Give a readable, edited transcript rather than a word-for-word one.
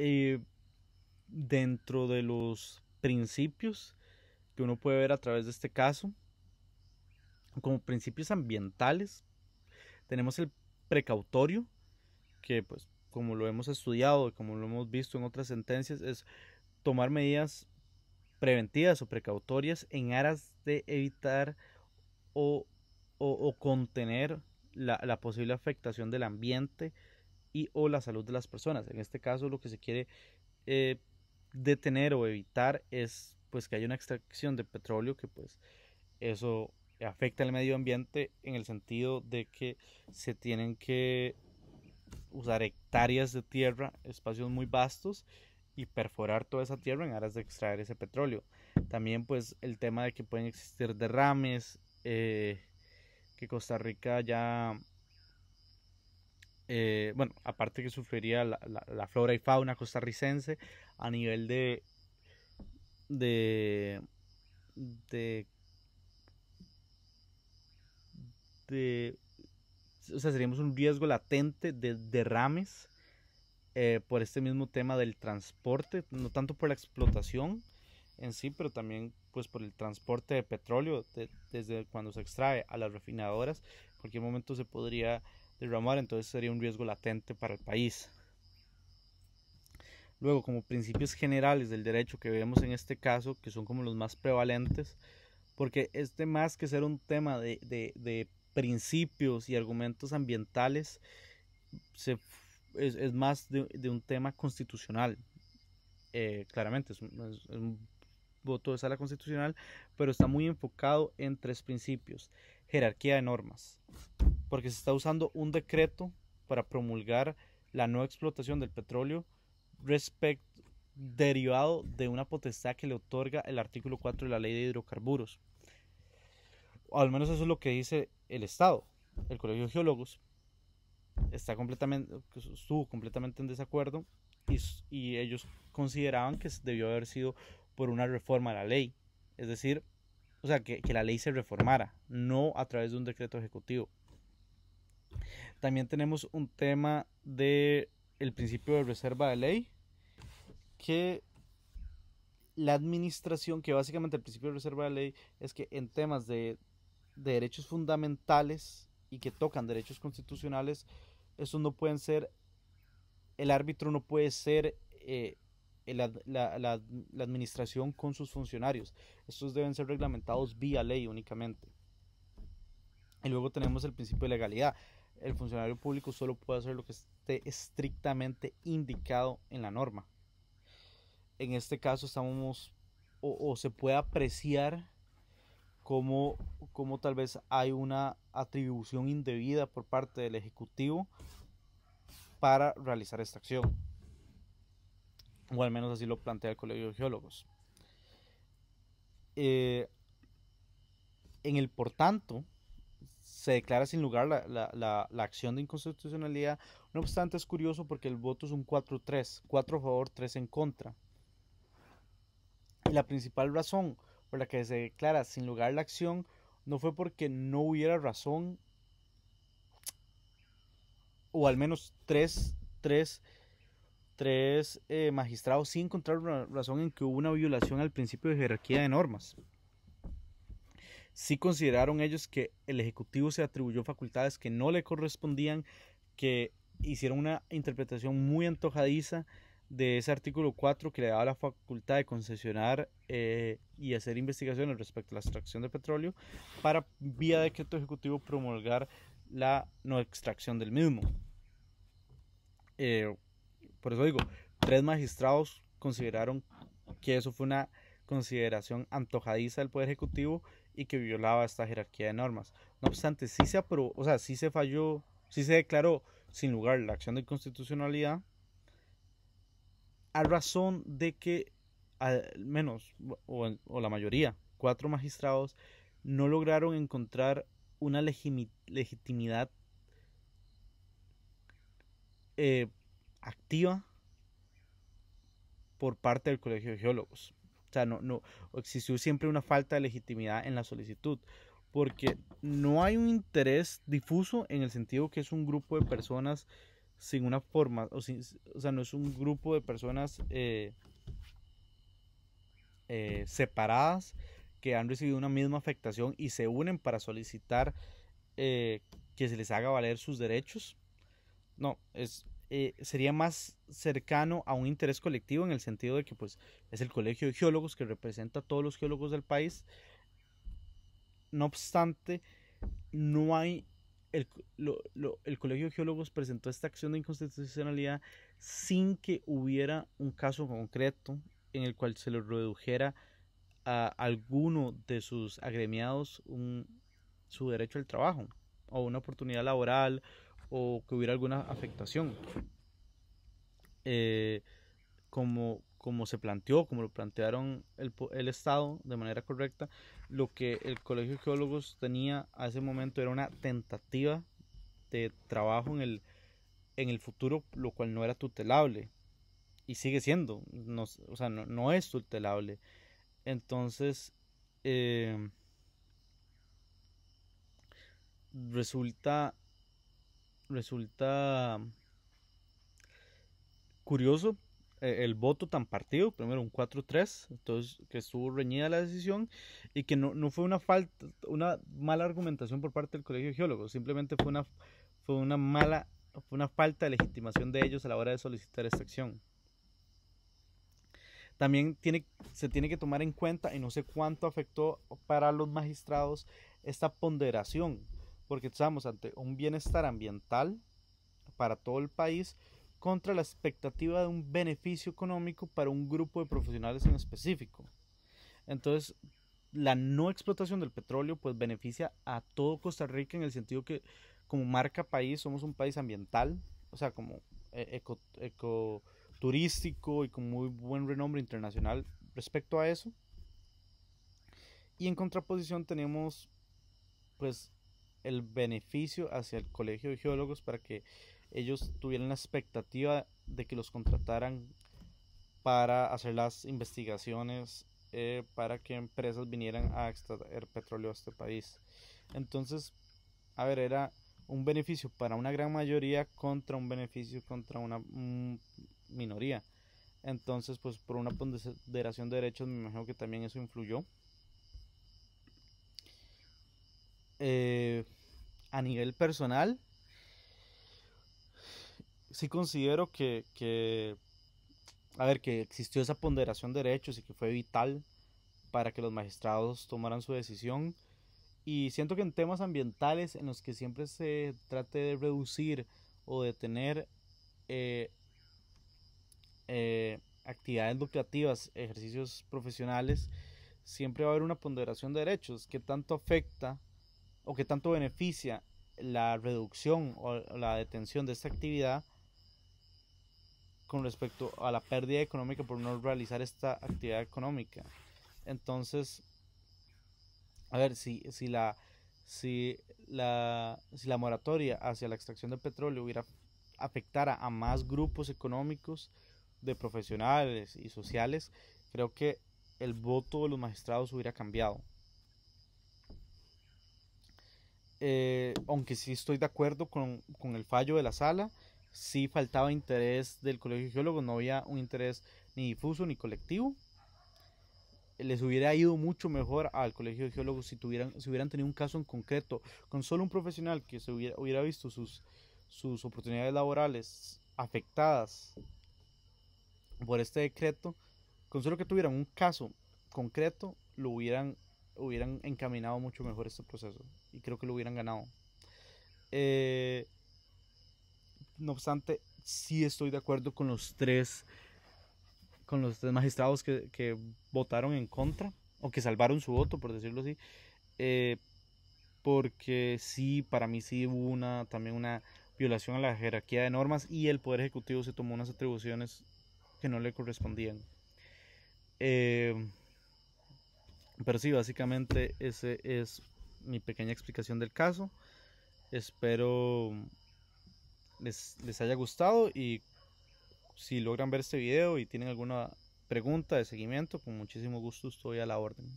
eh, dentro de los principios que uno puede ver a través de este caso, como principios ambientales, tenemos el precautorio, que pues como lo hemos estudiado y como lo hemos visto en otras sentencias, es tomar medidas preventivas o precautorias en aras de evitar o, o contener la posible afectación del ambiente y o la salud de las personas. En este caso lo que se quiere eh, detener o evitar es pues que haya una extracción de petróleo, que pues eso afecta al medio ambiente en el sentido de que se tienen que usar hectáreas de tierra, espacios muy vastos, y perforar toda esa tierra en aras de extraer ese petróleo. También pues el tema de que pueden existir derrames, que Costa Rica ya, bueno, aparte que sufriría la flora y fauna costarricense a nivel de, de, de o sea, seríamos un riesgo latente de derrames, por este mismo tema del transporte, no tanto por la explotación en sí, pero también pues por el transporte de petróleo desde cuando se extrae a las refinadoras. En cualquier momento se podría derramar, entonces sería un riesgo latente para el país. Luego, como principios generales del derecho que vemos en este caso, que son como los más prevalentes, porque este más que ser un tema de principios y argumentos ambientales, se, es más de un tema constitucional. Claramente es un voto de sala constitucional, pero está muy enfocado en tres principios: jerarquía de normas, porque se está usando un decreto para promulgar la no explotación del petróleo respecto derivado de una potestad que le otorga el artículo 4 de la ley de hidrocarburos, o al menos eso es lo que dice el Estado. El Colegio de Geólogos estuvo completamente en desacuerdo, y ellos consideraban que debió haber sido por una reforma a la ley, es decir, o sea, que la ley se reformara, no a través de un decreto ejecutivo. También tenemos un tema de el principio de reserva de ley, que la administración, que básicamente el principio de reserva de ley es que en temas de derechos fundamentales y que tocan derechos constitucionales, estos no pueden ser, el árbitro no puede ser la administración con sus funcionarios. Estos deben ser reglamentados vía ley únicamente. Y luego tenemos el principio de legalidad. El funcionario público solo puede hacer lo que esté estrictamente indicado en la norma. En este caso estamos, o se puede apreciar como, como tal vez hay una atribución indebida por parte del Ejecutivo para realizar esta acción, o al menos así lo plantea el Colegio de Geólogos. En el por tanto, se declara sin lugar la acción de inconstitucionalidad. No obstante, es curioso porque el voto es un 4-3, 4 a favor, 3 en contra. Y la principal razón por la que se declara sin lugar la acción no fue porque no hubiera razón, o al menos tres magistrados sí encontraron razón en que hubo una violación al principio de jerarquía de normas. Sí consideraron ellos que el Ejecutivo se atribuyó facultades que no le correspondían, que hicieron una interpretación muy antojadiza de ese artículo 4 que le daba la facultad de concesionar y hacer investigaciones respecto a la extracción de petróleo, para vía decreto ejecutivo promulgar la no extracción del mismo. Por eso digo, tres magistrados consideraron que eso fue una consideración antojadiza del Poder Ejecutivo y que violaba esta jerarquía de normas. No obstante, sí se aprobó, o sea, sí se falló, sí se declaró sin lugar la acción de inconstitucionalidad, a razón de que al menos, o la mayoría, cuatro magistrados no lograron encontrar una legitimidad eh, activa por parte del Colegio de Geólogos. O sea, no existió siempre una falta de legitimidad en la solicitud, porque no hay un interés difuso en el sentido que es un grupo de personas sin una forma, o sea, no es un grupo de personas separadas que han recibido una misma afectación y se unen para solicitar que se les haga valer sus derechos. No, sería más cercano a un interés colectivo en el sentido de que pues es el colegio de geólogos que representa a todos los geólogos del país. No obstante, no hay el colegio de geólogos presentó esta acción de inconstitucionalidad sin que hubiera un caso concreto en el cual se le redujera a alguno de sus agremiados su derecho al trabajo o una oportunidad laboral o que hubiera alguna afectación. Eh, como se planteó, como lo plantearon el Estado de manera correcta, lo que el Colegio de Geólogos tenía a ese momento era una tentativa de trabajo en el futuro, lo cual no era tutelable y sigue siendo, no, o sea, no es tutelable. Entonces, eh, resulta, resulta curioso el voto tan partido, primero un 4-3, entonces que estuvo reñida la decisión y que no fue una mala argumentación por parte del Colegio de Geólogos, simplemente fue una mala, fue una falta de legitimación de ellos a la hora de solicitar esta acción. También se tiene que tomar en cuenta, y no sé cuánto afectó para los magistrados, esta ponderación, porque estamos ante un bienestar ambiental para todo el país contra la expectativa de un beneficio económico para un grupo de profesionales en específico. Entonces, la no explotación del petróleo pues beneficia a todo Costa Rica en el sentido que como marca país somos un país ambiental, o sea, como eco turístico y con muy buen renombre internacional respecto a eso. Y en contraposición tenemos pues el beneficio hacia el Colegio de Geólogos para que ellos tuvieran la expectativa de que los contrataran para hacer las investigaciones para que empresas vinieran a extraer petróleo a este país. Entonces, a ver, era un beneficio para una gran mayoría contra un beneficio contra una minoría. Entonces, pues por una ponderación de derechos, me imagino que también eso influyó. Eh, a nivel personal, sí considero a ver, que existió esa ponderación de derechos y que fue vital para que los magistrados tomaran su decisión. Y siento que en temas ambientales en los que siempre se trate de reducir o de tener eh, actividades lucrativas, ejercicios profesionales, siempre va a haber una ponderación de derechos. ¿Qué tanto afecta o qué tanto beneficia la reducción o la detención de esta actividad con respecto a la pérdida económica por no realizar esta actividad económica? Entonces, a ver, si la moratoria hacia la extracción de petróleo hubiera afectara a más grupos económicos de profesionales y sociales, creo que el voto de los magistrados hubiera cambiado. Aunque sí estoy de acuerdo con el fallo de la sala, sí faltaba interés del Colegio de Geólogos, no había un interés ni difuso ni colectivo. Les hubiera ido mucho mejor al Colegio de Geólogos si hubieran tenido un caso en concreto, con solo un profesional que hubiera visto sus oportunidades laborales afectadas por este decreto, con solo que tuvieran un caso concreto, hubieran encaminado mucho mejor este proceso y creo que lo hubieran ganado. Eh, no obstante, sí estoy de acuerdo con los tres magistrados que votaron en contra o que salvaron su voto, por decirlo así, eh, porque sí, para mí sí hubo también una violación a la jerarquía de normas y el Poder Ejecutivo se tomó unas atribuciones que no le correspondían. Eh, pero sí, básicamente ese es mi pequeña explicación del caso. Espero les haya gustado y si logran ver este video y tienen alguna pregunta de seguimiento, con muchísimo gusto estoy a la orden.